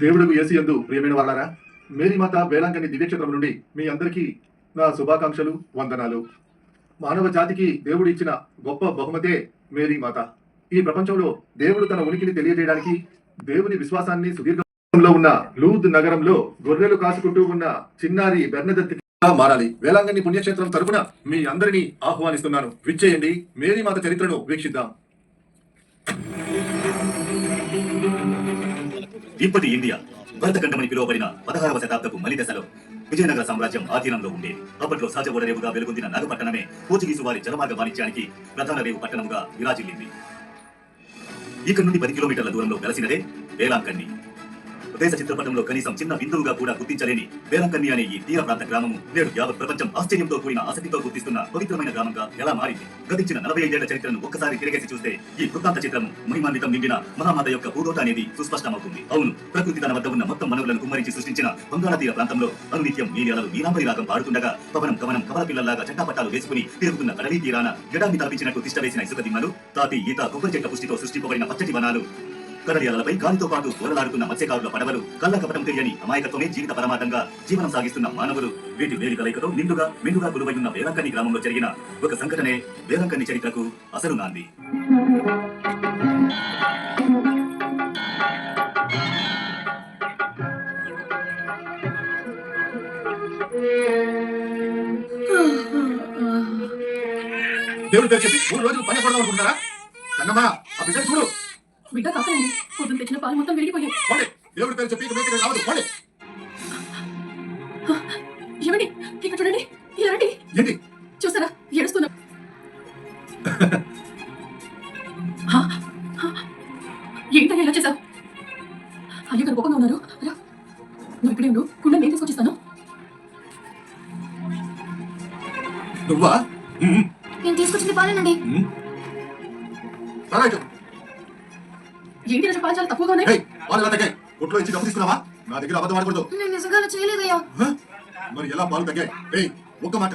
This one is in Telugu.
దేవుడుకు యేసు యందు ప్రియమైన వాళ్ళారా, మేరీమాత వేలాంకని దివ్యక్షేత్రం నుండి మీ అందరికీ నా శుభాకాంక్షలు, వందనాలు. మానవ జాతికి దేవుడు ఇచ్చిన గొప్ప బహుమతే మేరీమాత. ఈ ప్రపంచంలో దేవుడు తన ఉనికిని తెలియజేయడానికి దేవుని విశ్వాసాన్ని సుదీర్ఘంలో ఉన్న లూద్ నగరంలో గొర్రెలు కాసుకుంటూ ఉన్న చిన్నారి బెర్నదత్తిగా మారాలి. వేలాంగని పుణ్యక్షేత్రం తరపున మీ అందరినీ ఆహ్వానిస్తున్నాను. విచ్చేయండి, మేరీమాత చరిత్రను వీక్షిద్దాం. ఇప్పటి ఇండియా భరతఖండమని పిలువబడిన 16వ శతాబ్దపు మలి దశలో విజయనగర సామ్రాజ్యం ఆధీనంలో ఉండేది. అప్పట్లో సహజ ఓడరేవుగా వెలుగొందిన నాగపట్టణమే పోర్చుగీసు వారి జలమార్గ వాణిజ్యానికి ప్రధాన రేవు పట్టణముగా విరాజిల్లింది. ఇక్కడ నుండి 10 కిలోమీటర్ల దూరంలో వెలసినదే వేలాంకన్ని. దేశ చిత్రపటంలో కనీసం చిన్న బిందువుగా కూడా గుర్తించలేని వేలాంకన్ని అనే ఈ తీర ప్రాంత గ్రామము నేడు యావత్ ప్రపంచం ఆశ్చర్యంతో కూడిన ఆసక్తితో గుర్తిస్తున్న పవిత్రమైన గ్రామంగా ఎలా మారింది? గతించిన 45 ఏళ్ల చరిత్రను ఒక్కసారి తిరిగేసి చూస్తే ఈ వృత్తాంత చిత్రము మహిమాన్వితం నిండిన మహామాత యొక్క భూదోట అనేది సుస్పష్టమవుతుంది. అవును, ప్రకృతి తన వద్ద ఉన్న మొత్తం మనవులను కుమ్మరించి సృష్టించిన బంగాళ తీర ప్రాంతంలో అనునిత్యం నీలి అలలు నీలాంబరి రాగం పాడుతుండగా పవనం కవనం కవల పిల్లల్లాగా చట్టాపట్టాలు వేసుకుని తిరుగుతున్న కడలి తీరాన జడాన్ని తలపించినట్టు తిష్ట వేసిన ఇసుక దిమ్మలు, తాటి ఈత కొబ్బరి చెట్ల పుష్టితో సృష్టింపబడిన పచ్చటి వనాలు, కడలి అలలపై గాలితో పాటు ఓలలాడుతున్న మత్స్యకారుల పడవలు, కళ్ళ కపటం తెలియని అమాయకత్వమే జీవిత పరమార్థంగా జీవనం సాగిస్తున్న మానవులు, వీటి వేలి కలయికతో నిండుగా మెండుగా కొలువై ఉన్న వేలాంకని గ్రామంలో జరిగిన ఒక సంఘటనే వేలాంకని చరిత్రకు అసలు నాంది. దేవుడి పేరు చెప్పి 3 రోజులు పని పడదాం అనుకుంటారా? కన్నమ్మా, ఆ బిడ్డ చూడు. బిడ్డ కాకరండి, పొద్దున తెచ్చిన పాలు మొత్తం విరిగిపోయాయి. దేవుడి పేరు చెప్పి రావద్దు. ఏమండి, ఇక్కడ చూడండి, ఇలా రండి. ఏంటి చూసారా, ఏడుస్తున్నా. ఏంటని ఇలా చేశావు? అయ్యో గారు కోపంగా ఉన్నారు. నువ్వు ఇక్కడే ఉండు, కుండ నేను తీసుకొచ్చిస్తాను. నువ్వా? నేను తీసుకొచ్చింది పాలేనండి. ఏంటి రోజు పాలు చాలా తక్కువగా ఉన్నాయి. కొట్లో ఇచ్చి డబ్బు తీసుకున్నావా? నా దగ్గర అబద్ధం ఆడకూడదు. నేను నిజంగా చేయలేదయ్యా. మరి ఎలా పాలు తగ్గాయి? ఒక్క మాట,